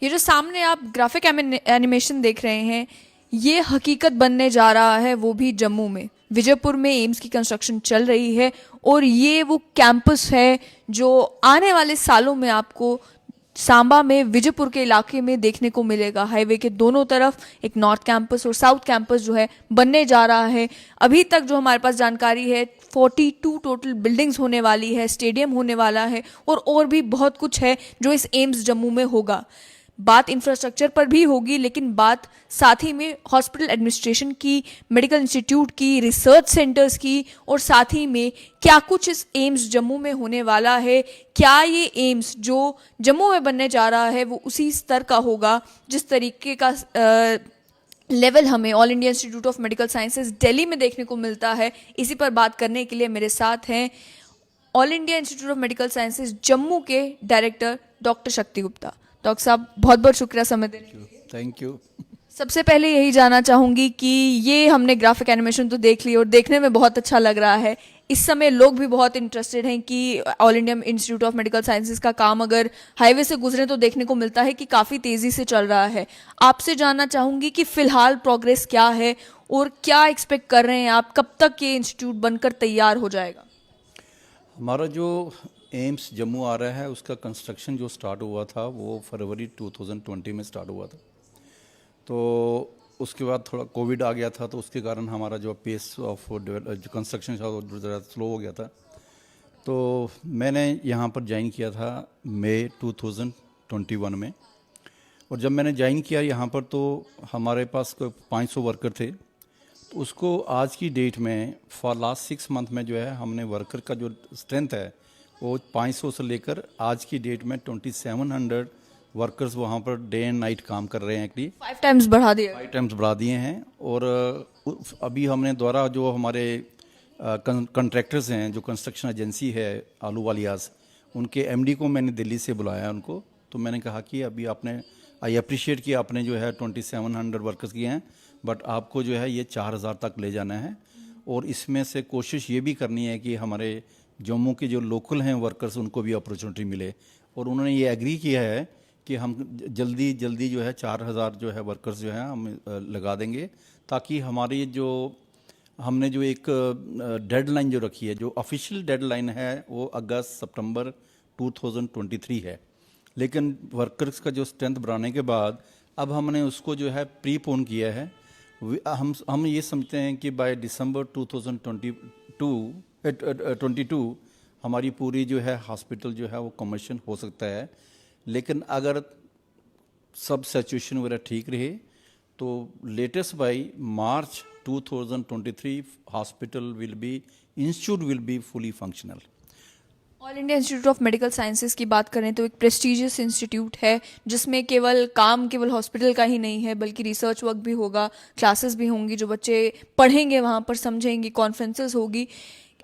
ये जो सामने आप ग्राफिक एनिमेशन देख रहे हैं, ये हकीकत बनने जा रहा है, वो भी जम्मू में। विजयपुर में एम्स की कंस्ट्रक्शन चल रही है और ये वो कैंपस है जो आने वाले सालों में आपको सांबा में विजयपुर के इलाके में देखने को मिलेगा। हाईवे के दोनों तरफ एक नॉर्थ कैंपस और साउथ कैंपस जो है बनने जा रहा है। अभी तक जो हमारे पास जानकारी है, 42 टोटल बिल्डिंग्स होने वाली है, स्टेडियम होने वाला है और भी बहुत कुछ है जो इस एम्स जम्मू में होगा। बात इंफ्रास्ट्रक्चर पर भी होगी, लेकिन बात साथ ही में हॉस्पिटल एडमिनिस्ट्रेशन की, मेडिकल इंस्टीट्यूट की, रिसर्च सेंटर्स की और साथ ही में क्या कुछ इस एम्स जम्मू में होने वाला है। क्या ये एम्स जो जम्मू में बनने जा रहा है वो उसी स्तर का होगा जिस तरीके का लेवल हमें all India institute of medical sciences Delhi में देखने को मिलता है। इसी पर बात करने के लिए मेरे साथ हैं all India institute of medical sciences Jammu के डायरेक्टर डॉक्टर शक्ति गुप्ता। डॉक्टर साहब, बहुत बहुत शुक्रिया समय देने के लिए। Thank you. सबसे पहले यही जानना चाहूंगी कि ये हमने ग्राफिक एनिमेशन तो देख ली और देखने में बहुत अच्छा लग रहा है। इस समय लोग भी बहुत इंटरेस्टेड हैं कि all India institute of medical sciences का काम अगर हाईवे से गुजरे तो देखने को मिलता है कि काफ़ी तेज़ी से चल रहा है। आपसे जानना चाहूंगी कि फ़िलहाल प्रोग्रेस क्या है और क्या एक्सपेक्ट कर रहे हैं आप, कब तक ये इंस्टीट्यूट बनकर तैयार हो जाएगा? हमारा जो एम्स जम्मू आ रहा है उसका कंस्ट्रक्शन जो स्टार्ट हुआ था वो फरवरी 2020 में स्टार्ट हुआ था। तो उसके बाद थोड़ा कोविड आ गया था, तो उसके कारण हमारा जो पेस ऑफ जो कंस्ट्रक्शन था वो ज़रा स्लो हो गया था। तो मैंने यहाँ पर ज्वाइन किया था मई 2021 में, और जब मैंने ज्वाइन किया यहाँ पर तो हमारे पास कोई 500 वर्कर थे। तो उसको आज की डेट में फॉर लास्ट 6 मंथ में जो है हमने वर्कर का जो स्ट्रेंथ है वो 500 से लेकर आज की डेट में 2700 वर्कर्स वहाँ पर डे एंड नाइट काम कर रहे हैं। एक्चुअली 5 टाइम्स बढ़ा दिया। 5 टाइम्स बढ़ा दिए हैं। और अभी हमने द्वारा जो हमारे कंट्रैक्टर्स हैं, जो कंस्ट्रक्शन एजेंसी है आलू वालियास, उनके एमडी को मैंने दिल्ली से बुलाया उनको। तो मैंने कहा कि अभी आपने, आई अप्रिशिएट कि आपने जो है 2700 वर्कर्स किए हैं, बट आपको जो है ये 4000 तक ले जाना है। और इसमें से कोशिश ये भी करनी है कि हमारे जम्मू के जो लोकल हैं वर्कर्स उनको भी अपॉर्चुनिटी मिले। और उन्होंने ये एग्री किया है कि हम जल्दी जल्दी जो है 4000 जो है वर्कर्स जो है हम लगा देंगे, ताकि हमारी जो हमने जो एक डेडलाइन जो रखी है, जो ऑफिशियल डेडलाइन है वो अगस्त सितंबर 2023 है। लेकिन वर्कर्स का जो स्ट्रेंथ बढ़ाने के बाद अब हमने उसको जो है प्रीपोन किया है। हम ये समझते हैं कि बाय दिसंबर 2022 हमारी पूरी जो है हॉस्पिटल जो है वो कमर्शियल हो सकता है। लेकिन अगर सब सिचुएशन वगैरह ठीक रहे तो latest by March 2023 hospital will be, institute will be fully functional. All India institute of medical sciences की बात करें तो एक प्रेस्टिजियस इंस्टीट्यूट है जिसमें केवल हॉस्पिटल का ही नहीं है बल्कि रिसर्च वर्क भी होगा, क्लासेस भी होंगी, जो बच्चे पढ़ेंगे वहाँ पर समझेंगे, कॉन्फ्रेंसेस होगी।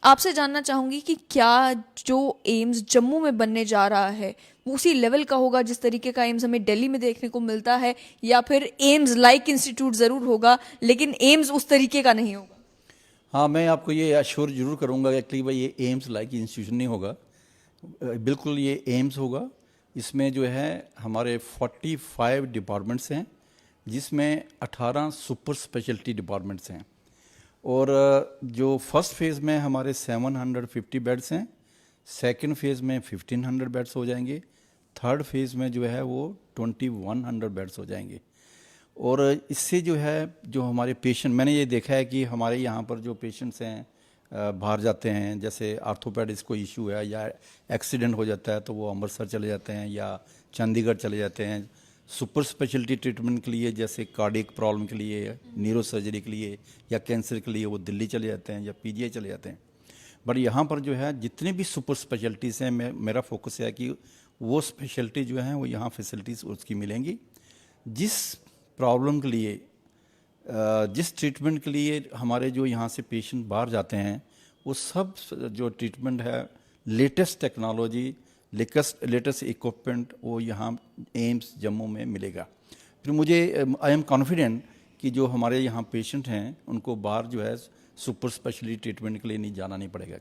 आपसे जानना चाहूँगी कि क्या जो एम्स जम्मू में बनने जा रहा है उसी लेवल का होगा जिस तरीके का एम्स हमें दिल्ली में देखने को मिलता है, या फिर एम्स लाइक इंस्टीट्यूट ज़रूर होगा लेकिन एम्स उस तरीके का नहीं होगा? हाँ, मैं आपको ये अश्योर जरूर करूँगा कि भाई ये एम्स लाइक इंस्टीट्यूशन नहीं होगा। बिल्कुल ये एम्स होगा। इसमें जो है हमारे 45 डिपार्टमेंट्स हैं, जिसमें 18 सुपर स्पेशलिटी डिपार्टमेंट्स हैं। और जो फर्स्ट फेज़ में हमारे 750 बेड्स हैं, सेकंड फेज़ में 1500 बेड्स हो जाएंगे, थर्ड फेज़ में जो है वो 2100 बेड्स हो जाएंगे। और इससे जो है जो हमारे पेशेंट, मैंने ये देखा है कि हमारे यहाँ पर जो पेशेंट्स हैं बाहर जाते हैं, जैसे आर्थोपेडिक्स को इशू है या एक्सीडेंट हो जाता है तो वो अमृतसर चले जाते हैं या चंडीगढ़ चले जाते हैं सुपर स्पेशलिटी ट्रीटमेंट के लिए, जैसे कार्डियक प्रॉब्लम के लिए, न्यूरो सर्जरी के लिए या कैंसर के लिए वो दिल्ली चले जाते हैं या पीजीआई चले जाते हैं। बट यहाँ पर जो है जितने भी सुपर स्पेशलिटीज़ हैं, मेरा फोकस है कि वो स्पेशलिटी जो हैं वो यहाँ फैसिलिटीज़ उसकी मिलेंगी। जिस प्रॉब्लम के लिए, जिस ट्रीटमेंट के लिए हमारे जो यहाँ से पेशेंट बाहर जाते हैं, वो सब जो ट्रीटमेंट है, लेटेस्ट टेक्नोलॉजी, लेटेस्ट इक्विपमेंट वो यहाँ एम्स जम्मू में मिलेगा। फिर मुझे आई एम कॉन्फिडेंट कि जो हमारे यहाँ पेशेंट हैं उनको बाहर जो है सुपर स्पेशलिटी ट्रीटमेंट के लिए नहीं जाना नहीं पड़ेगा।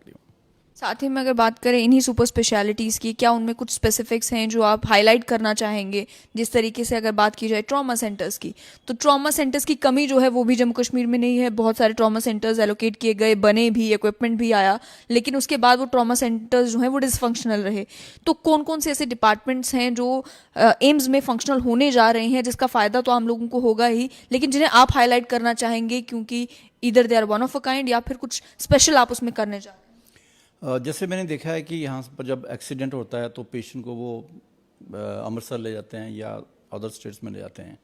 साथ ही में अगर बात करें इन्हीं सुपर स्पेशलिटीज़ की, क्या उनमें कुछ स्पेसिफिक्स हैं जो आप हाईलाइट करना चाहेंगे? जिस तरीके से अगर बात की जाए ट्रॉमा सेंटर्स की, तो ट्रॉमा सेंटर्स की कमी जो है वो भी जम्मू कश्मीर में नहीं है। बहुत सारे ट्रॉमा सेंटर्स एलोकेट किए गए, बने भी, इक्विपमेंट भी आया, लेकिन उसके बाद वो ट्रॉमा सेंटर्स जो हैं वो डिसफंक्शनल रहे। तो कौन कौन से ऐसे डिपार्टमेंट्स हैं जो एम्स में फंक्शनल होने जा रहे हैं, जिसका फ़ायदा तो आम लोगों को होगा ही, लेकिन जिन्हें आप हाईलाइट करना चाहेंगे क्योंकि इधर they are one of a kind, या फिर कुछ स्पेशल आप उसमें करने जा रहे हैं? जैसे मैंने देखा है कि यहाँ पर जब एक्सीडेंट होता है तो पेशेंट को वो अमृतसर ले जाते हैं या अदर स्टेट्स में ले जाते हैं।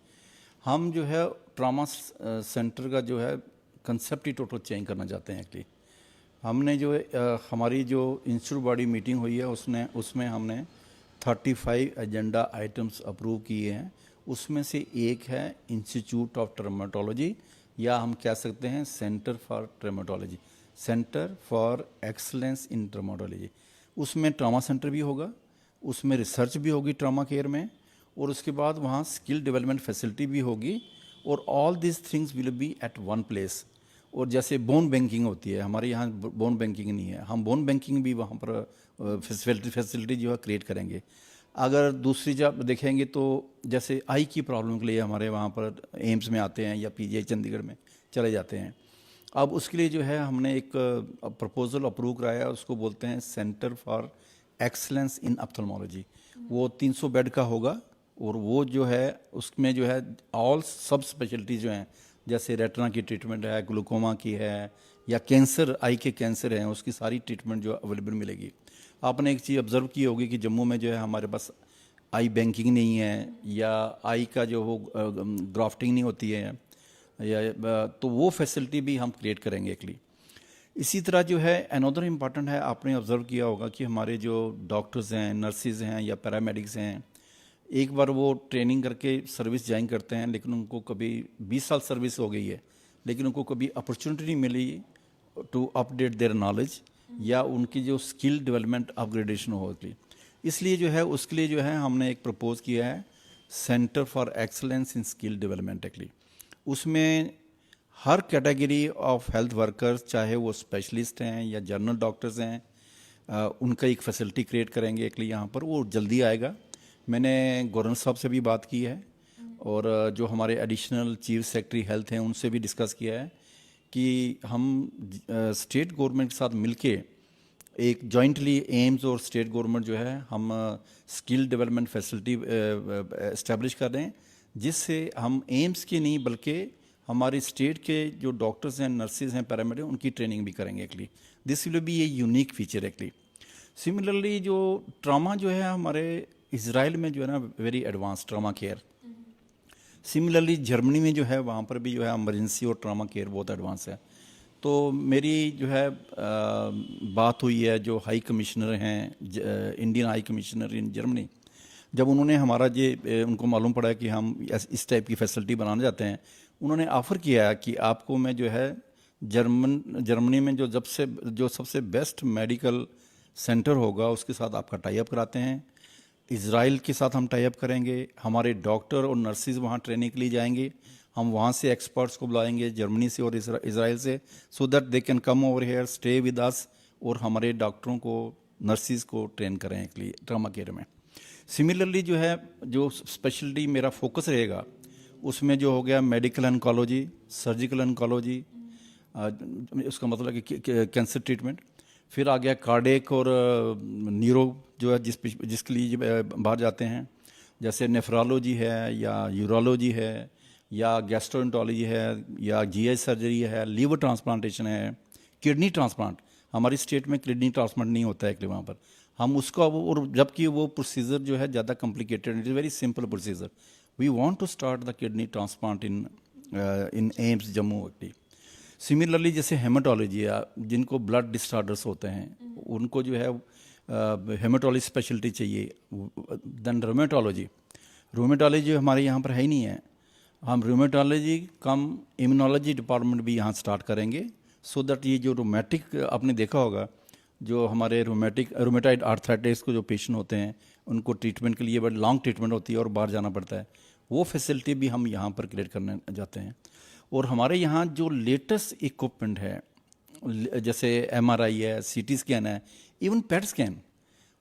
हम जो है ट्रॉमा सेंटर का जो है कंसेप्ट ही टोटल चेंज करना चाहते हैं एक्चुअली। हमने जो हमारी जो इंस्टीट्यूट बॉडी मीटिंग हुई है उसमें हमने 35 एजेंडा आइटम्स अप्रूव किए हैं। उसमें से एक है इंस्टीट्यूट ऑफ ट्रमाटोलॉजी, या हम कह सकते हैं centre for traumatology, centre for excellence in traumatology. उसमें ट्रामा सेंटर भी होगा, उसमें रिसर्च भी होगी ट्रामा केयर में, और उसके बाद वहाँ स्किल डेवलपमेंट फैसिलिटी भी होगी, और all this things will be at one place. और जैसे बोन बैंकिंग होती है, हमारे यहाँ बोन बैंकिंग नहीं है, हम बोन बैंकिंग भी वहाँ पर फैसिलिटी जो है क्रिएट करेंगे। अगर दूसरी जब देखेंगे तो जैसे आई की प्रॉब्लम के लिए हमारे वहाँ पर एम्स में आते हैं या पीजीआई चंडीगढ़ में चले जाते हैं। अब उसके लिए जो है हमने एक प्रपोजल अप्रूव कराया, उसको बोलते हैं centre for excellence in ophthalmology. वो 300 बेड का होगा, और वो जो है उसमें जो है ऑल सब स्पेशलिटी जो हैं, जैसे रेटिना की ट्रीटमेंट है, ग्लूकोमा की है, या कैंसर, आई के कैंसर हैं, उसकी सारी ट्रीटमेंट जो अवेलेबल मिलेगी। आपने एक चीज़ ऑब्ज़र्व की होगी कि जम्मू में जो है हमारे पास आई बैंकिंग नहीं है, या आई का जो वो ग्राफ्टिंग नहीं होती है, या तो वो फैसिलिटी भी हम क्रिएट करेंगे एक्चुअली। इसी तरह जो है अनदर इम्पॉर्टेंट है, आपने ऑब्ज़र्व किया होगा कि हमारे जो डॉक्टर्स हैं, नर्सिस हैं या पैरामेडिक्स हैं, एक बार वो ट्रेनिंग करके सर्विस ज्वाइन करते हैं, लेकिन उनको कभी 20 साल सर्विस हो गई है, लेकिन उनको कभी अपॉर्चुनिटी नहीं मिली टू अपडेट देयर नॉलेज, या उनकी जो स्किल डेवलपमेंट अपग्रेडेशन होगी। इसलिए जो है उसके लिए जो है हमने एक प्रपोज किया है centre for excellence in skill development actually. उसमें हर कैटेगरी ऑफ हेल्थ वर्कर्स, चाहे वो स्पेशलिस्ट हैं या जनरल डॉक्टर्स हैं, उनका एक फैसिलिटी क्रिएट करेंगे एक्चुअली यहाँ पर। वो जल्दी आएगा। मैंने गवर्नर साहब से भी बात की है, और जो हमारे एडिशनल चीफ सेक्रेटरी हेल्थ हैं उनसे भी डिस्कस किया है कि हम स्टेट गवर्नमेंट के साथ मिलके एक जॉइंटली एम्स और स्टेट गवर्नमेंट जो है हम स्किल डेवलपमेंट फैसिलिटी इस्टेब्लिश कर रहे हैं, जिससे हम एम्स की नहीं बल्कि हमारे स्टेट के जो डॉक्टर्स हैं, नर्सिस हैं, पैरामेडिक, उनकी ट्रेनिंग भी करेंगे actually. This will be a unique feature actually. Similarly जो ट्रामा जो है हमारे इजराइल में जो है ना very advance trauma care. Similarly Germany में जो है वहाँ पर भी जो है इमरजेंसी और ट्रामा केयर बहुत एडवांस है। तो मेरी जो है बात हुई है जो हाई कमिश्नर हैं, Indian high commissioner in Germany, जब उन्होंने हमारा ये उनको मालूम पड़ा कि हम इस टाइप की फैसिलिटी बनाने जाते हैं, उन्होंने ऑफ़र किया है कि आपको मैं जो है जर्मनी में जो सबसे बेस्ट मेडिकल सेंटर होगा उसके साथ आपका टाई अप कराते हैं। इज़राइल के साथ हम टाई अप करेंगे, हमारे डॉक्टर और नर्सिस वहाँ ट्रेनिंग के लिए जाएंगे, हम वहाँ से एक्सपर्ट्स को बुलाएंगे जर्मनी से और इज़राइल से, so that they can come over here, stay with us, और हमारे डॉक्टरों को, नर्सिस को ट्रेन करें के लिए ट्रामा केयर में। सिमिलरली जो है जो स्पेशलिटी मेरा फोकस रहेगा उसमें जो हो गया मेडिकल ऑन्कोलॉजी, सर्जिकल ऑन्कोलॉजी, उसका मतलब है कि कैंसर ट्रीटमेंट, फिर आ गया कार्डियक और न्यूरो जो है जिसके लिए बाहर जाते हैं, जैसे नेफ्रोलॉजी है या यूरोलॉजी है या गैस्ट्रोएंटरोलॉजी है या जीआई सर्जरी है, लीवर ट्रांसप्लांटेशन है, किडनी ट्रांसप्लांट। हमारी स्टेट में किडनी ट्रांसप्लांट नहीं होता है कि वहाँ पर हम उसका, और जबकि वो प्रोसीजर जो है ज़्यादा complicated, it is very simple procedure. We want to start the kidney transplant in AIIMS Jammu actually. Similarly जैसे हेमाटोलॉजी है, जिनको ब्लड डिसऑर्डर्स होते हैं उनको जो है हेमाटोलॉजी स्पेशलिटी चाहिए। देन रोमेटोलॉजी हमारे यहाँ पर है ही नहीं है, हम रोमेटोलॉजी कम इम्यूनोलॉजी डिपार्टमेंट भी यहाँ स्टार्ट करेंगे, सो दैट ये जो रोमेटिक आपने देखा होगा, जो हमारे रोमेटाइड आर्थराइटिस को जो पेशेंट होते हैं उनको ट्रीटमेंट के लिए बड़ी लॉन्ग ट्रीटमेंट होती है और बाहर जाना पड़ता है, वो फैसिलिटी भी हम यहाँ पर क्रिएट करने जाते हैं। और हमारे यहाँ जो लेटेस्ट इक्विपमेंट है जैसे MRI है, CT स्कैन है, इवन पेट स्कैन,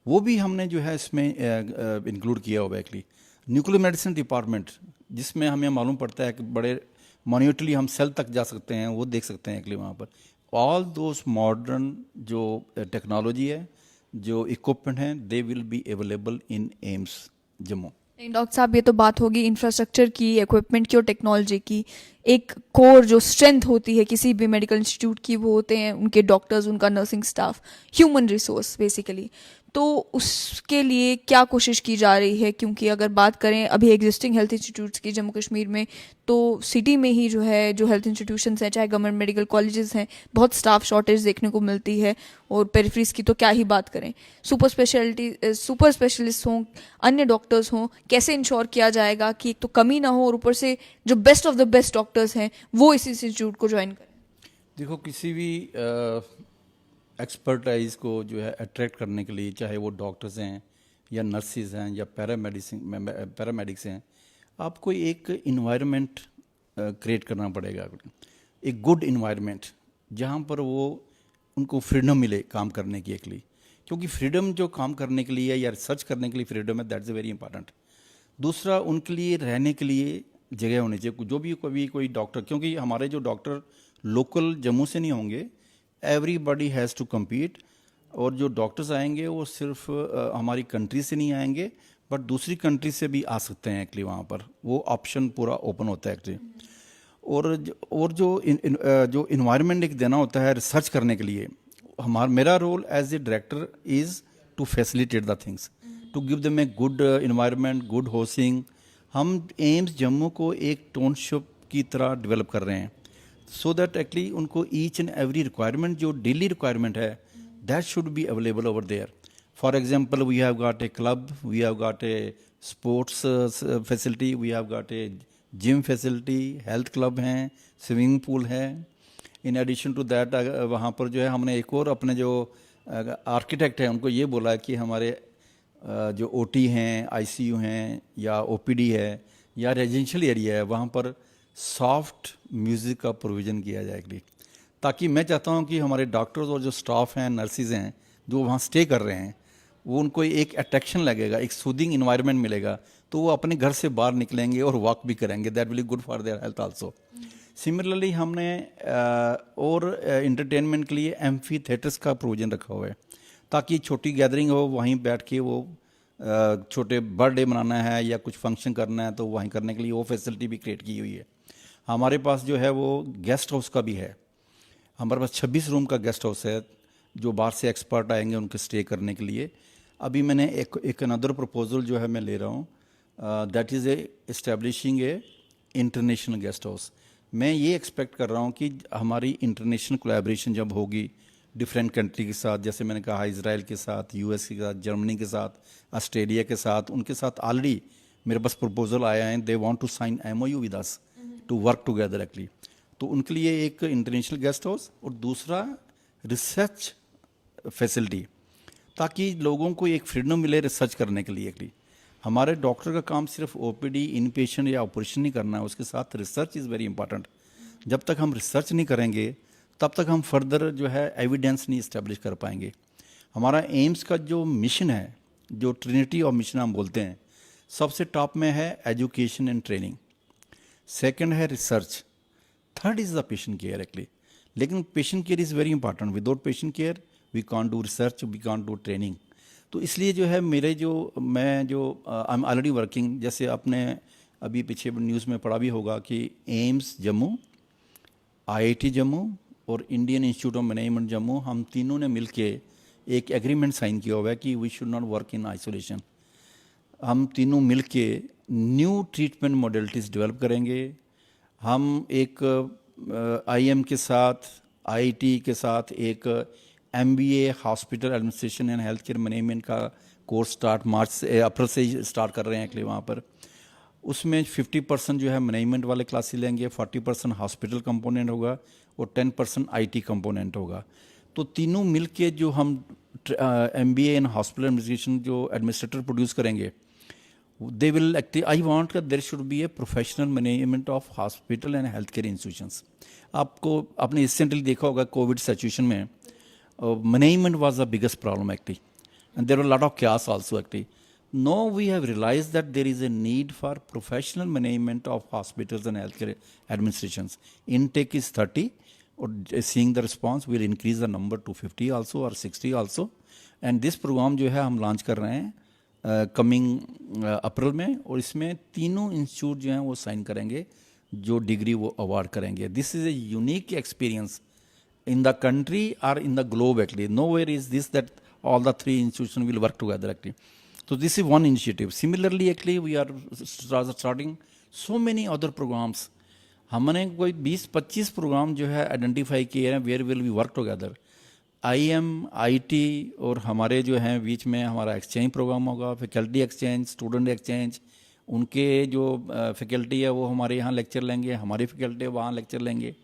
वो भी हमने जो है इसमें इंक्लूड किया हुआ है एक्चुअली। न्यूक्लियर मेडिसिन डिपार्टमेंट, जिसमें हमें मालूम पड़ता है कि बड़े मोन्यूटली हम सेल तक जा सकते हैं, वो देख सकते हैं एक्चुअली वहाँ पर। ऑल दोज मॉडर्न जो टेक्नोलॉजी है, जो इक्विपमेंट हैं, they will be available in AIIMS Jammu. नहीं डॉक्टर साहब, ये तो बात होगी इंफ्रास्ट्रक्चर की, इक्विपमेंट की और टेक्नोलॉजी की। एक कोर जो स्ट्रेंथ होती है किसी भी मेडिकल इंस्टीट्यूट की, वो होते हैं उनके डॉक्टर्स, उनका nursing staff, human resource basically. तो उसके लिए क्या कोशिश की जा रही है? क्योंकि अगर बात करें अभी एग्जिस्टिंग हेल्थ इंस्टीट्यूट्स की जम्मू कश्मीर में, तो सिटी में ही जो है, जो हेल्थ इंस्टीट्यूशंस हैं, चाहे गवर्नमेंट मेडिकल कॉलेजेस हैं, बहुत स्टाफ शॉर्टेज देखने को मिलती है। और पेरिफेरीज की तो क्या ही बात करें। सुपर स्पेशलिस्ट हों, अन्य डॉक्टर्स हों, कैसे इंश्योर किया जाएगा कि एक तो कमी ना हो और ऊपर से जो best of the best doctors हैं वो इस इंस्टीट्यूट को ज्वाइन करें? देखो, किसी भी एक्सपर्टाइज को जो है अट्रैक्ट करने के लिए, चाहे वो डॉक्टर्स हैं या नर्सिस हैं या पैरामेडिक्स हैं, आपको एक इन्वायरमेंट क्रिएट करना पड़ेगा, एक गुड इन्वायरमेंट जहाँ पर वो उनको फ्रीडम मिले काम करने की एक्चुअली। क्योंकि फ्रीडम जो काम करने के लिए या रिसर्च करने के लिए फ्रीडम है, दैट्स वेरी इंपॉर्टेंट। दूसरा, उनके लिए रहने के लिए जगह होनी चाहिए। जो भी कभी कोई डॉक्टर, क्योंकि हमारे जो डॉक्टर लोकल जम्मू से नहीं होंगे, एवरीबॉडी हैज़ टू कम्पीट। और जो डॉक्टर्स आएंगे वो सिर्फ हमारी कंट्री से नहीं आएंगे, बट दूसरी कंट्री से भी आ सकते हैं एक्चुअली। वहाँ पर वो ऑप्शन पूरा ओपन होता है एक्चुअली। और जो इन्वायरमेंट एक देना होता है रिसर्च करने के लिए, मेरा role as a director is to facilitate the things, to give them a good environment, good housing. हम एम्स जम्मू को एक टाउनशिप की तरह डेवलप कर रहे हैं, सो दैट एक्चुअली उनको ईच एंड एवरी रिक्वायरमेंट, जो डेली रिक्वायरमेंट है, that should be available over there. For example, we have got a club, we have got a sports facility, we have got a gym facility, health club हैं, swimming pool है। In addition to that, वहाँ पर जो है हमने एक और अपने जो आर्किटेक्ट हैं उनको ये बोला है कि हमारे जो ओटी हैं, आईसीयू हैं, या ओपीडी है, या रेजिडेंशियल एरिया है, वहाँ पर सॉफ्ट म्यूज़िक का प्रोविज़न किया जाएगी। ताकि मैं चाहता हूँ कि हमारे डॉक्टर्स और जो स्टाफ हैं, नर्सिस हैं, जो वहाँ स्टे कर रहे हैं, वो उनको एक अट्रैक्शन लगेगा, एक सूदिंग इन्वायरमेंट मिलेगा, तो वो अपने घर से बाहर निकलेंगे और वॉक भी करेंगे। That will be good for their health also. Similarly हमने और इंटरटेनमेंट के लिए एम्फी थिएटर्स का प्रोविज़न रखा हुआ है, ताकि छोटी गैदरिंग हो, वहीं बैठ के वो छोटे बर्थडे मनाना है या कुछ फंक्शन करना है तो वहीं करने के लिए वो फैसिलिटी भी क्रिएट की हुई है। हमारे पास जो है वो गेस्ट हाउस का भी है। हमारे पास 26 रूम का गेस्ट हाउस है, जो बाहर से एक्सपर्ट आएंगे उनके स्टे करने के लिए। अभी मैंने एक अनदर प्रपोजल जो है मैं ले रहा हूँ, that is establishing A international guest house. मैं ये एक्सपेक्ट कर रहा हूँ कि हमारी इंटरनेशनल कोलैबोरेशन जब होगी डिफरेंट कंट्री के साथ, जैसे मैंने कहा इजराइल के साथ, यूएस के साथ, जर्मनी के साथ, ऑस्ट्रेलिया के साथ, उनके साथ ऑलरेडी मेरे पास प्रपोजल आया है। They want to sign MOU with us to work together actually. तो उनके लिए एक इंटरनेशनल गेस्ट हाउस और दूसरा रिसर्च फैसिलिटी, ताकि लोगों को एक फ्रीडम मिले रिसर्च करने के लिए एक्चुअली। हमारे डॉक्टर का काम सिर्फ ओपीडी, इन पेशेंट या ऑपरेशन नहीं करना है, उसके साथ रिसर्च इज़ वेरी इंपॉर्टेंट। जब तक हम रिसर्च नहीं करेंगे तब तक हम फर्दर जो है एविडेंस नहीं इस्टेब्लिश कर पाएंगे। हमारा एम्स का जो मिशन है, जो ट्रिनिटी ऑफ मिशन हम बोलते हैं, सबसे टॉप में है एजुकेशन एंड ट्रेनिंग, सेकंड है research, third is the patient care actually. लेकिन patient care is very important. Without patient care we can't do research, we can't do training. तो इसलिए जो है मैं आई एम ऑलरेडी वर्किंग, जैसे आपने अभी पीछे न्यूज़ में पढ़ा भी होगा कि एम्स जम्मू, आईआईटी जम्मू और Indian institute of management Jammu, हम तीनों ने मिलके एक एग्रीमेंट साइन किया हुआ है कि we should not work in isolation. हम तीनों मिलके न्यू ट्रीटमेंट मॉडलिटीज़ डेवलप करेंगे। हम एक आईएम के साथ, आईआईटी के साथ एक MBA hospital administration and health care management का कोर्स अप्रैल से ही स्टार्ट कर रहे हैं एक्चुअली वहाँ पर। उसमें 50% जो है मैनेजमेंट वाले क्लासेस लेंगे, 40% हॉस्पिटल कंपोनेंट होगा और 10% आईटी कंपोनेंट होगा। तो तीनों मिलके जो हम एमबीए इन हॉस्पिटल एडमिनिस्ट्रेशन जो एडमिनिस्ट्रेटर प्रोड्यूस करेंगे, they will actually, I want that there should be a professional management of hospital and healthcare institutions. आपको आपने रिसेंटली देखा होगा कोविड सिचुएशन में management was the biggest problem actually, and there were lot of chaos also actually. Now we have realized that there is a need for professional management of hospitals and healthcare administrations. Intake is 30, or seeing the response will increase the number to 50 also or 60 also. And this program जो है हम launch कर रहे हैं coming अप्रैल में, और इसमें तीनों इंस्टीट्यूट जो हैं वो साइन करेंगे जो डिग्री वो अवार्ड करेंगे. This is a unique experience in the country or in the globe actually. Nowhere is this that all the three institutions will work together actually. So this is one initiative. Similarly actually we are starting so many other programs. हमने कोई 20-25 programme जो है identify किए हैं where will we work together. IM, IT और हमारे जो हैं बीच में हमारा एक्सचेंज प्रोग्राम होगा, फैकल्टी एक्सचेंज, स्टूडेंट एक्सचेंज. उनके जो फैकल्टी है वो हमारे यहाँ लेक्चर लेंगे, हमारी फैकल्टी वहाँ लेक्चर लेंगे.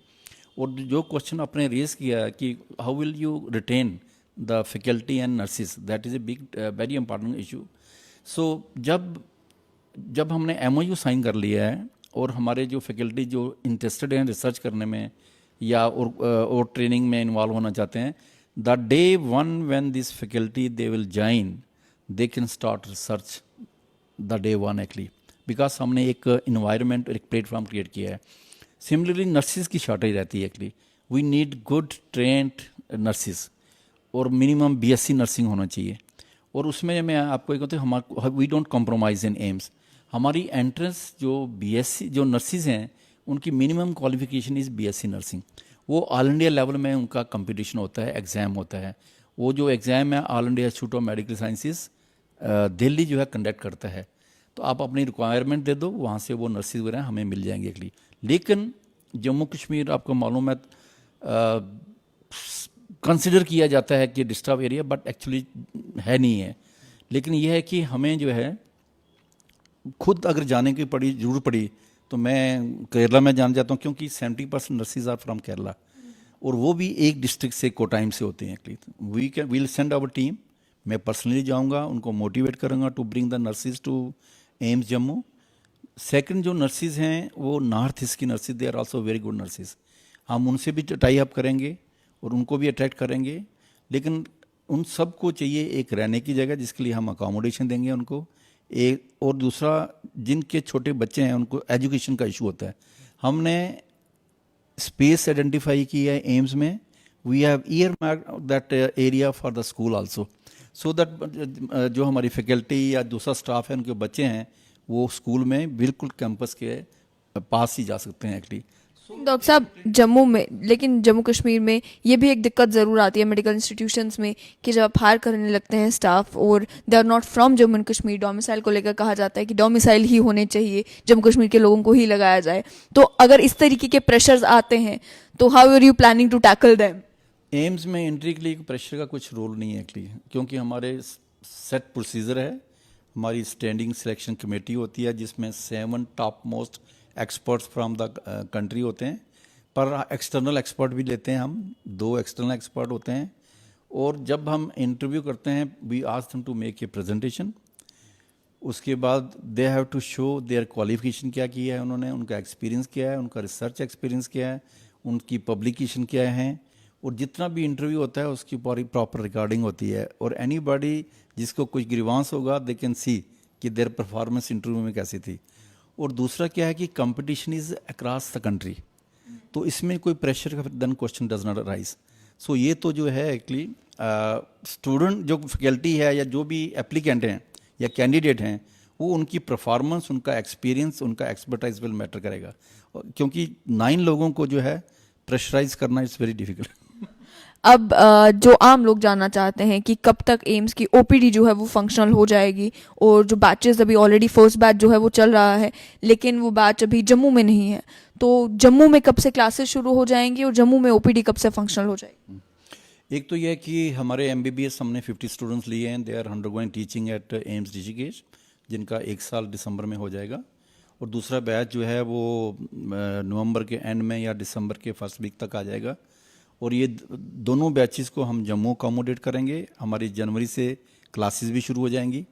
और जो क्वेश्चन आपने रेज किया कि how will you retain the faculty and nurses, that is a big very important issue. So जब हमने MOU साइन कर लिया है और हमारे जो फैकल्टी जो इंटरेस्टेड हैं रिसर्च करने में या और ट्रेनिंग में इन्वॉल्व होना चाहते हैं, the day one when this faculty they will join they can start research the day one actually, because हमने एक इन्वायरमेंट एक प्लेटफॉर्म क्रिएट किया है. सिमिलरली नर्सिस की शॉर्टेज रहती है actually. We need good trained nurses और मिनिमम BSc नर्सिंग होना चाहिए. और उसमें मैं आपको एक कहता हूँ हमारा we don't compromise in AIIMS. हमारी एंट्रेंस जो BSc जो नर्सिस हैं उनकी minimum qualification is BSc nursing. वो ऑल इंडिया लेवल में उनका कंपटीशन होता है, एग्ज़ाम होता है. वो जो एग्ज़ाम है all India institute of medical sciences Delhi जो है कंडक्ट करता है. तो आप अपनी रिक्वायरमेंट दे दो, वहाँ से वो नर्सिस वगैरह हमें मिल जाएंगे एक्चुअली. लेकिन जम्मू कश्मीर आपको मालूम है कंसिडर किया जाता है कि डिस्टर्ब एरिया, बट एक्चुअली है नहीं है. लेकिन यह है कि हमें जो है खुद अगर जाने की ज़रूरत पड़ी तो मैं केरला में जान जाता हूँ, क्योंकि 70% नर्सिस आर फ्रॉम केरला, और वो भी एक डिस्ट्रिक्ट से कोटाइम से होते हैं actually. We'll send our team. मैं पर्सनली जाऊँगा, उनको मोटिवेट करूँगा to bring the nurses to AIIMS Jammu. Second जो नर्सिस हैं वो नॉर्थ ईस्ट की nurses, they are also very good nurses. हम उनसे भी टाई अप करेंगे और उनको भी अट्रैक्ट करेंगे. लेकिन उन सबको चाहिए एक रहने की जगह जिसके लिए हम अकोमोडेशन देंगे उनको. एक और दूसरा, जिनके छोटे बच्चे हैं उनको एजुकेशन का इशू होता है. हमने स्पेस आइडेंटिफाई की है एम्स में. We have earmark that area for the school also, so that जो हमारी फैकल्टी या दूसरा स्टाफ है उनके बच्चे हैं वो स्कूल में बिल्कुल कैंपस के पास ही जा सकते हैं एक्चुअली. डॉक्टर साहब, जम्मू में, लेकिन जम्मू कश्मीर में ये भी एक दिक्कत ज़रूर आती है मेडिकल इंस्टीट्यूशंस में कि जब आप हायर करने लगते हैं स्टाफ और they are not from Jammu and Kashmir, domicile को लेकर कहा जाता है कि डोमिसाइल ही होने चाहिए, जम्मू कश्मीर के लोगों को ही लगाया जाए. तो अगर इस तरीके के प्रेशर्स आते हैं तो how are you planning to tackle them? AIIMS में एंट्री के लिए प्रेशर का कुछ रोल नहीं है एक्चुअली, क्योंकि हमारे सेट प्रोसीजर है. हमारी स्टैंडिंग सिलेक्शन कमेटी होती है जिसमें 7 top most experts from the country होते हैं, पर एक्सटर्नल एक्सपर्ट भी लेते हैं हम. 2 एक्सटर्नल एक्सपर्ट होते हैं. और जब हम इंटरव्यू करते हैं we ask them to make a presentation. उसके बाद they have to show their qualification क्या किया है उन्होंने, उनका एक्सपीरियंस क्या है, उनका रिसर्च एक्सपीरियंस क्या है, उनकी पब्लिकेशन क्या है. और जितना भी इंटरव्यू होता है उसकी पूरी प्रॉपर रिकॉर्डिंग होती है. और एनीबॉडी जिसको कुछ ग्रीवांस होगा दे कैन सी कि देयर परफॉर्मेंस इंटरव्यू में कैसी थी. और दूसरा क्या है कि competition is across the country, तो इसमें कोई प्रेशर का then question does not rise. So ये तो जो है एक्चुअली स्टूडेंट जो फैकल्टी है या जो भी एप्लीकेंट हैं या कैंडिडेट हैं वो उनकी परफॉर्मेंस, उनका एक्सपीरियंस, उनका एक्सपर्टाइज विल मैटर करेगा. क्योंकि 9 लोगों को जो है प्रेशराइज करना इज़ वेरी डिफिकल्ट. अब जो आम लोग जानना चाहते हैं कि कब तक एम्स की OPD जो है वो फंक्शनल हो जाएगी, और जो बैचेस अभी ऑलरेडी फर्स्ट बैच जो है वो चल रहा है लेकिन वो बैच अभी जम्मू में नहीं है, तो जम्मू में कब से क्लासेस शुरू हो जाएंगी और जम्मू में OPD कब से फंक्शनल हो जाएगी? एक तो यह है कि हमारे MBBS हमने 50 स्टूडेंट्स लिए हैं. They are undergoing teaching at AIIMS Rishikesh, जिनका 1 साल दिसंबर में हो जाएगा. और दूसरा बैच जो है वो नवंबर के एंड में या दिसंबर के फर्स्ट वीक तक आ जाएगा. और ये दोनों बैचेस को हम जम्मू अकोमोडेट करेंगे. हमारी जनवरी से क्लासेस भी शुरू हो जाएंगी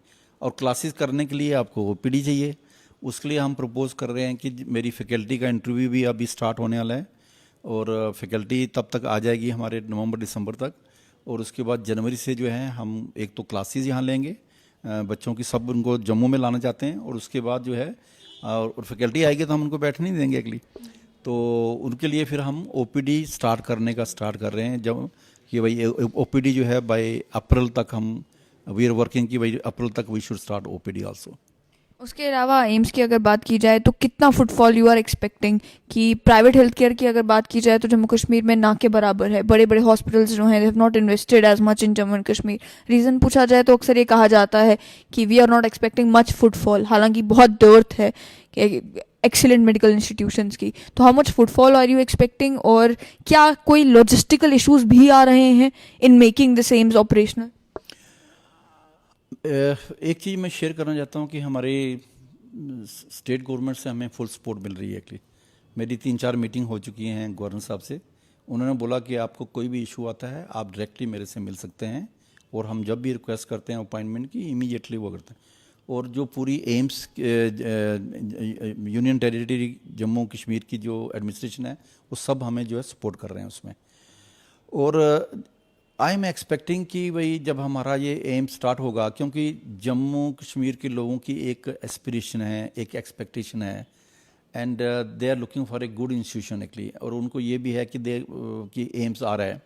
और क्लासेस करने के लिए आपको ओपीडी चाहिए। उसके लिए हम प्रपोज कर रहे हैं कि मेरी फैकल्टी का इंटरव्यू भी अभी स्टार्ट होने वाला है और फैकल्टी तब तक आ जाएगी हमारे नवंबर दिसंबर तक। और उसके बाद जनवरी से जो है हम एक तो क्लासेस यहाँ लेंगे बच्चों की, सब उनको जम्मू में लाना चाहते हैं। और उसके बाद जो है और फैकल्टी आएगी तो हम उनको बैठने नहीं देंगे अगली, तो उनके लिए फिर हम ओपीडी स्टार्ट कर रहे हैं जब कि भाई ओपीडी जो है बाय अप्रैल तक हम वी आर वर्किंग कि भाई अप्रैल तक we should start OPD also. उसके अलावा एम्स की अगर बात की जाए तो कितना फुटफॉल यू आर एक्सपेक्टिंग? कि प्राइवेट हेल्थ केयर की अगर बात की जाए तो जम्मू कश्मीर में ना के बराबर है। बड़े बड़े हॉस्पिटल्स जो हैं they have not invested as much in Jammu and Kashmir. Reason पूछा जाए तो अक्सर ये कहा जाता है कि we are not expecting much footfall, हालांकि बहुत देर्थ है एक्सीलेंट मेडिकल इंस्टीट्यूशंस की। तो how much footfall are you expecting, और क्या कोई लॉजिस्टिकल इश्यूज भी आ रहे हैं in making this AIIMS operational? एक चीज़ मैं शेयर करना चाहता हूँ कि हमारे स्टेट गवर्नमेंट से हमें फुल सपोर्ट मिल रही है। एक्चुअली मेरी 3-4 मीटिंग हो चुकी हैं गवर्नर साहब से। उन्होंने बोला कि आपको कोई भी इशू आता है आप डायरेक्टली मेरे से मिल सकते हैं, और हम जब भी रिक्वेस्ट करते हैं अपॉइंटमेंट की इमीडिएटली वो करते हैं। और जो पूरी AIIMS union territory Jammu Kashmir की जो एडमिनिस्ट्रेशन है वो सब हमें जो है सपोर्ट कर रहे हैं उसमें। और आई एम एक्सपेक्टिंग कि भाई जब हमारा ये एम स्टार्ट होगा, क्योंकि जम्मू कश्मीर के लोगों की एक एस्पिरेशन है, एक एक्सपेक्टेशन है, and they are looking for a good institution actually, और उनको ये भी है कि एम्स आ रहा है।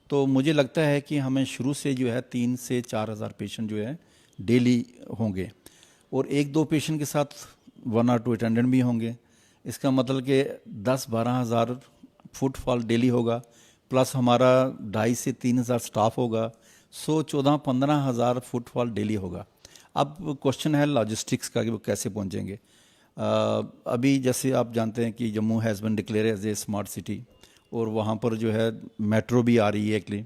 तो मुझे लगता है कि हमें शुरू से जो है 3 से 4 हज़ार पेशेंट जो है डेली होंगे, और 1-2 पेशेंट के साथ 1 or 2 अटेंडेंट भी होंगे। इसका मतलब कि 10-12 हज़ार फुटफॉल डेली होगा, प्लस हमारा 2.5 से 3 हज़ार स्टाफ होगा, सो 14-15 हज़ार फुटफॉल डेली होगा। अब क्वेश्चन है लॉजिस्टिक्स का कि वो कैसे पहुंचेंगे। अभी जैसे आप जानते हैं कि Jammu has been declare as a smart city, और वहाँ पर जो है मेट्रो भी आ रही है एक्चुअली।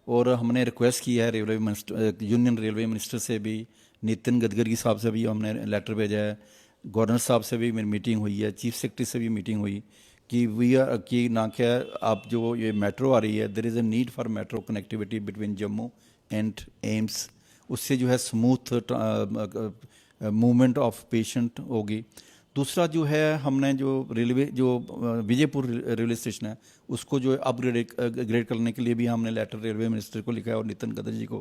और हमने रिक्वेस्ट की है railway minister, union railway minister से भी, नितिन गडकरी साहब से भी हमने लेटर भेजा है, गवर्नर साहब से भी मेरी मीटिंग हुई है, चीफ सेक्रेटरी से भी मीटिंग हुई कि वी आर कि ना क्या आप जो ये मेट्रो आ रही है, there is a need for metro connectivity between Jammu and AIIMS. उससे जो है स्मूथ मूवमेंट ऑफ पेशेंट होगी। दूसरा जो है हमने जो रेलवे जो विजयपुर रेलवे स्टेशन है उसको जो अपग्रेड करने के लिए भी हमने लेटर रेलवे मिनिस्टर को लिखा है और नितिन गडकरी जी को।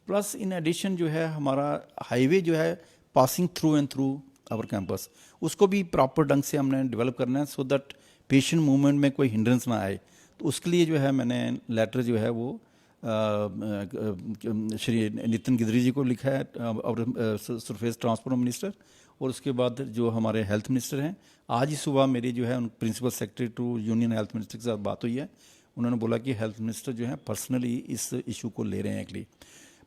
प्लस इन एडिशन जो है हमारा हाईवे जो है passing through and through our campus, उसको भी प्रॉपर ढंग से हमने डेवलप करना है, सो दैट पेशेंट मूवमेंट में कोई हिंड्रेंस ना आए। तो उसके लिए जो है मैंने लेटर जो है वो श्री नितिन गडकरी जी को लिखा है और सरफेस ट्रांसपोर्ट मिनिस्टर, और उसके बाद जो हमारे हेल्थ मिनिस्टर हैं, आज ही सुबह मेरी जो है उन principal secretary to union health minister के साथ बात हुई है। उन्होंने बोला कि हेल्थ मिनिस्टर जो है पर्सनली इस इशू को ले रहे हैं एक्चुअली।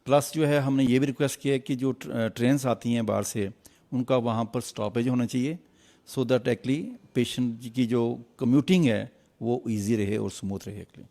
प्लस जो है हमने ये भी रिक्वेस्ट किया है कि जो ट्रेन्स आती हैं बाहर से उनका वहाँ पर स्टॉपेज होना चाहिए, सो दैट एक्चुअली पेशेंट की जो कम्यूटिंग है वो ईजी रहे और स्मूथ रहे एक्चुअली।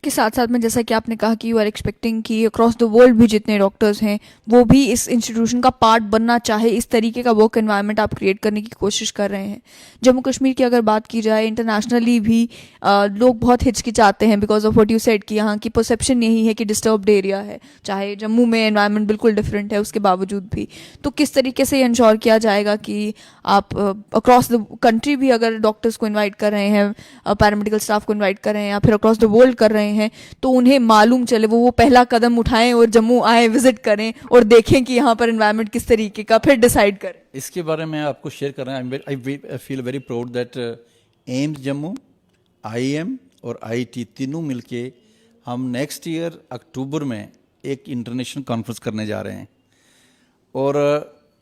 के साथ साथ में जैसा कि आपने कहा कि यू आर एक्सपेक्टिंग कि अक्रॉस द वर्ल्ड भी जितने डॉक्टर्स हैं वो भी इस इंस्टीट्यूशन का पार्ट बनना चाहे, इस तरीके का वर्क एनवायरनमेंट आप क्रिएट करने की कोशिश कर रहे हैं। जम्मू कश्मीर की अगर बात की जाए इंटरनेशनली भी लोग बहुत हिचकिचाते हैं because of what you said कि यहाँ की परसेप्शन यही है कि डिस्टर्ब्ड एरिया है, चाहे जम्मू में एनवायरनमेंट बिल्कुल डिफरेंट है उसके बावजूद भी। तो किस तरीके से इंश्योर किया जाएगा कि आप अक्रॉस द कंट्री भी अगर डॉक्टर्स को इन्वाइट कर रहे हैं, पैरामेडिकल स्टाफ को इन्वाइट कर रहे हैं या फिर अक्रॉस द वर्ल्ड कर रहे हैं, तो उन्हें मालूम चले, वो पहला कदम उठाएं और जम्मू आए, विजिट करें और देखें कि यहाँ पर एनवायरनमेंट किस तरीके का, फिर डिसाइड करें। इसके बारे में आपको शेयर कर रहे हैं। I feel very proud that aims Jammu, IIM और IIT तीनों मिलके हम नेक्स्ट ईयर अक्टूबर में एक इंटरनेशनल कॉन्फ्रेंस करने जा रहे हैं, और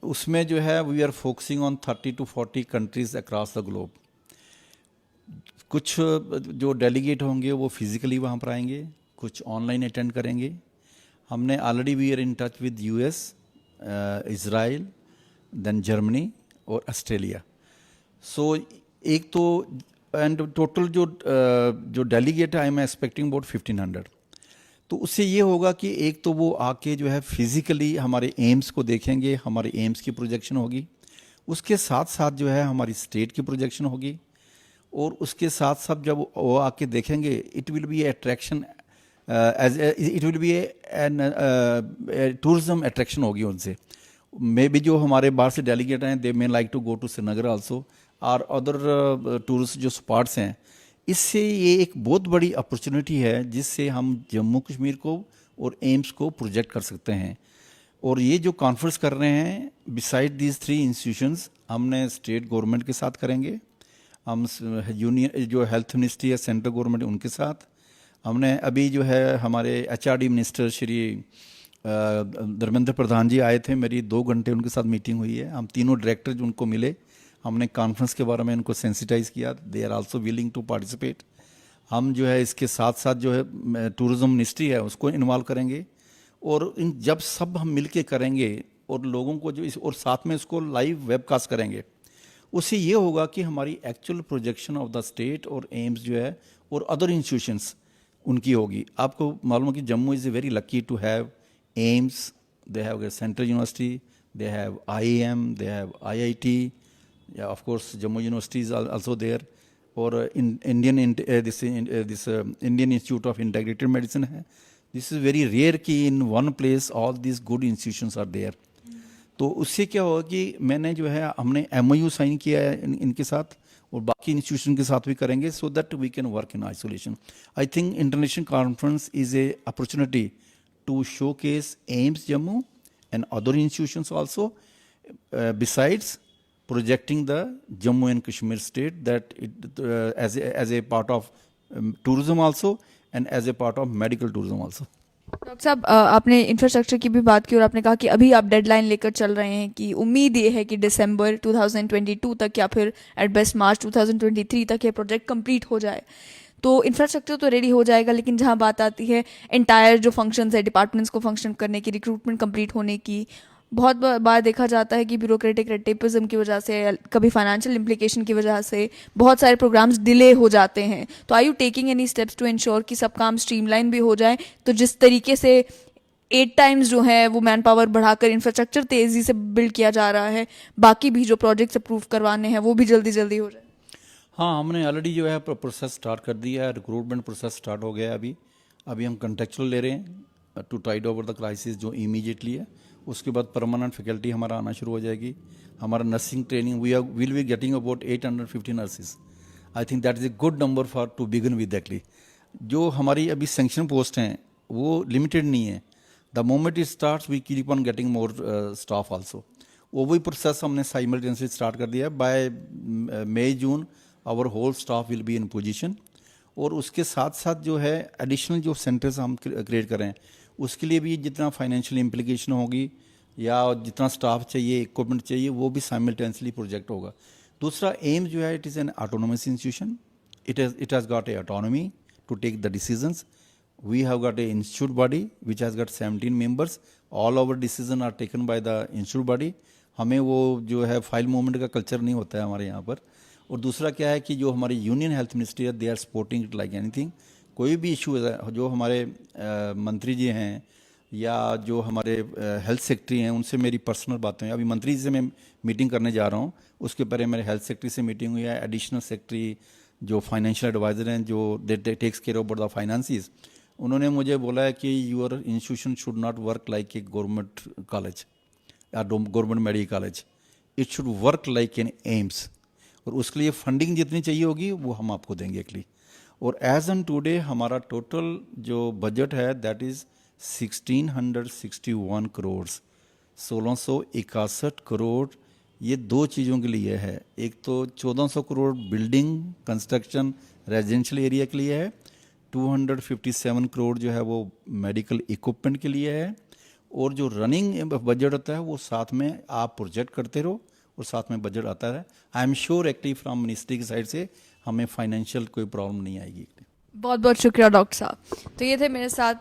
उसमें जो है we are focusing on 30 to 40 countries across the globe. कुछ जो डेलीगेट होंगे वो फिजिकली वहाँ पर आएंगे, कुछ ऑनलाइन अटेंड करेंगे। हमने already we are in touch with US, Israel, then Germany और ऑस्ट्रेलिया। सो एक तो एंड टोटल जो डेलीगेट है आई एम एक्सपेक्टिंग अबाउट 1500। तो उससे ये होगा कि एक तो वो आके जो है फिजिकली हमारे एम्स को देखेंगे, हमारे एम्स की प्रोजेक्शन होगी, उसके साथ साथ जो है हमारी स्टेट की प्रोजेक्शन होगी, और उसके साथ साथ जब वो आके देखेंगे it will be attraction as it will be an tourism attraction होगी उनसे। मे भी जो हमारे बाहर से डेलीगेट हैं they may like to go to Srinagar also और अदर टूरिस्ट जो स्पॉट्स हैं। इससे ये एक बहुत बड़ी अपॉर्चुनिटी है जिससे हम जम्मू कश्मीर को और एम्स को प्रोजेक्ट कर सकते हैं। और ये जो कॉन्फ्रेंस कर रहे हैं बिसाइड दीज 3 इंस्टीट्यूशंस हमने स्टेट गवर्नमेंट के साथ करेंगे, हम यूनियन जो हेल्थ मिनिस्ट्री है सेंट्रल गवर्नमेंट उनके साथ, हमने अभी जो है हमारे HRD मिनिस्टर श्री धर्मेंद्र प्रधान जी आए थे, मेरी 2 घंटे उनके साथ मीटिंग हुई है। हम तीनों डायरेक्टर जो उनको मिले, हमने कॉन्फ्रेंस के बारे में उनको सेंसिटाइज किया, they are also willing to participate. हम जो है इसके साथ साथ जो है टूरिज्म मिनिस्ट्री है उसको इन्वॉल्व करेंगे और इन जब सब हम मिल के करेंगे और लोगों को जो इस और साथ में इसको लाइव वेबकास्ट करेंगे, उससे ये होगा कि हमारी actual projection of the state और एम्स जो है और अदर इंस्टीट्यूशंस उनकी होगी। आपको मालूम है कि Jammu is very lucky to have AIIMS, they have central university, they have IIM, they have IIT, of course Jammu university is also there, और Indian institute of integrated medicine है। दिस इज़ वेरी रेयर कि in one place all this good institutions are there. तो उससे क्या होगा कि मैंने जो है हमने MOU साइन किया है इनके साथ और बाकी इंस्टीट्यूशन के साथ भी करेंगे so that we can work in isolation. I think international conference is a opportunity to showcase AIIMS Jammu and other institutions also besides projecting the Jammu and Kashmir state that it as a part of tourism also and as a part of medical tourism also. Doctor साहब, आपने infrastructure की भी बात की और आपने कहा कि अभी आप डेडलाइन लेकर चल रहे हैं कि उम्मीद ये है कि दिसंबर 2022 तक या फिर एट बेस्ट मार्च 2023 तक ये प्रोजेक्ट कंप्लीट हो जाए। तो इंफ्रास्ट्रक्चर तो रेडी हो जाएगा, लेकिन जहाँ बात आती है एंटायर जो फंक्शंस है डिपार्टमेंट्स को फंक्शन करने की, रिक्रूटमेंट कंप्लीट होने की, बहुत बार देखा जाता है कि ब्यूरोक्रेटिक रेटिपिज्म की वजह से, कभी फाइनेंशियल इम्प्लीकेशन की वजह से बहुत सारे प्रोग्राम्स डिले हो जाते हैं। तो are you taking any steps to ensure कि सब काम स्ट्रीमलाइन भी हो जाए? तो जिस तरीके से 8 टाइम्स जो है वो मैन पावर बढ़ाकर इंफ्रास्ट्रक्चर तेज़ी से बिल्ड किया जा रहा है, बाकी भी जो प्रोजेक्ट्स अप्रूव करवाने हैं वो भी जल्दी जल्दी हो जाए। हाँ, हमने ऑलरेडी जो है प्रोसेस स्टार्ट कर दिया है, रिक्रूटमेंट प्रोसेस स्टार्ट हो गया है। अभी हम कंटेक्चुअल ले रहे हैं to tide over the crisis जो इमीडिएटली है। उसके बाद परमानेंट फैकल्टी हमारा आना शुरू हो जाएगी। हमारा nursing training will be getting about 850 nurses. I think that is a good number for to begin with actually. जो हमारी अभी सैंक्शन पोस्ट हैं वो लिमिटेड नहीं है, the moment it starts we keep on getting more staff also. वो वही process हमने साइमल्टेनियसली स्टार्ट कर दिया है। By May June our whole staff will be in position. और उसके साथ साथ जो है एडिशनल जो सेंटर्स हम क्रिएट करें उसके लिए भी जितना फाइनेंशियल इम्प्लीकेशन होगी या जितना स्टाफ चाहिए, इक्विपमेंट चाहिए, वो भी साइमल्टेनियसली प्रोजेक्ट होगा। दूसरा एम जो है it is an autonomous institution, it has got a autonomy to take the decisions. We have got a institute body which has got 17 members, all over decision are taken by the institute body. हमें वो जो है file movement का culture नहीं होता है हमारे यहाँ पर। और दूसरा क्या है कि जो हमारी यूनियन हेल्थ मिनिस्ट्री है they are supporting it like anything. कोई भी इशू है जो हमारे मंत्री जी हैं या जो हमारे हेल्थ सेक्रेटरी हैं उनसे मेरी पर्सनल बातें हैं। अभी मंत्री जी से मैं मीटिंग करने जा रहा हूँ, उसके पहले मेरे हेल्थ सेक्रेटरी से मीटिंग हुई है। एडिशनल सेक्रेटरी जो फाइनेंशियल एडवाइज़र हैं जो they takes care about the finances, उन्होंने मुझे बोला है कि your institution should not work like a government college या government medical college, it should work like an AIIMS. और उसके लिए फंडिंग जितनी चाहिए होगी वो हम आपको देंगे एक्चुअली। और एज ऑन टुडे हमारा टोटल जो बजट है दैट इज़ 1661 करोड़, 1661 करोड़। ये 2 चीज़ों के लिए है, एक तो 1400 crore building construction residential area के लिए है, 257 करोड़ जो है वो मेडिकल इक्विपमेंट के लिए है, और जो रनिंग बजट होता है वो साथ में आप प्रोजेक्ट करते रहो और साथ में बजट आता है। I am sure active from ministry की साइड से हमें फाइनेंशियल कोई प्रॉब्लम नहीं आएगी। बहुत बहुत शुक्रिया डॉक्टर साहब। तो ये थे मेरे साथ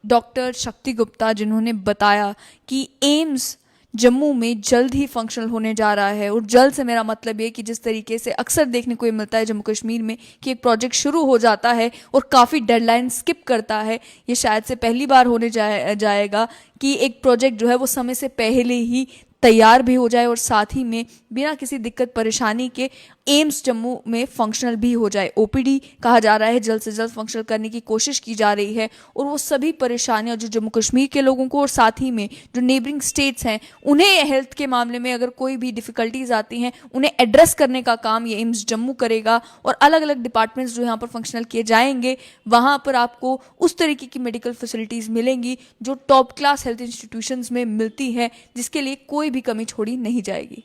डॉक्टर शक्ति गुप्ता, जिन्होंने बताया कि एम्स जम्मू में जल्द ही फंक्शनल होने जा रहा है। और जल्द से मेरा मतलब ये कि जिस तरीके से अक्सर देखने को मिलता है जम्मू कश्मीर में कि एक प्रोजेक्ट शुरू हो जाता है और काफ़ी डेडलाइन स्किप करता है, ये शायद से पहली बार होने जाएगा कि एक प्रोजेक्ट जो है वो समय से पहले ही तैयार भी हो जाए और साथ ही में बिना किसी दिक्कत परेशानी के एम्स जम्मू में फंक्शनल भी हो जाए। ओपीडी कहा जा रहा है जल्द से जल्द फंक्शनल करने की कोशिश की जा रही है और वो सभी परेशानियां जो जम्मू कश्मीर के लोगों को और साथ ही में जो नेबरिंग स्टेट्स हैं उन्हें हेल्थ के मामले में अगर कोई भी डिफिकल्टीज आती हैं उन्हें एड्रेस करने का काम ये एम्स जम्मू करेगा। और अलग अलग डिपार्टमेंट्स जो यहाँ पर फंक्शनल किए जाएंगे वहाँ पर आपको उस तरीके की मेडिकल फैसिलिटीज़ मिलेंगी जो टॉप क्लास हेल्थ इंस्टीट्यूशंस में मिलती है, जिसके लिए कोई भी कमी छोड़ी नहीं जाएगी।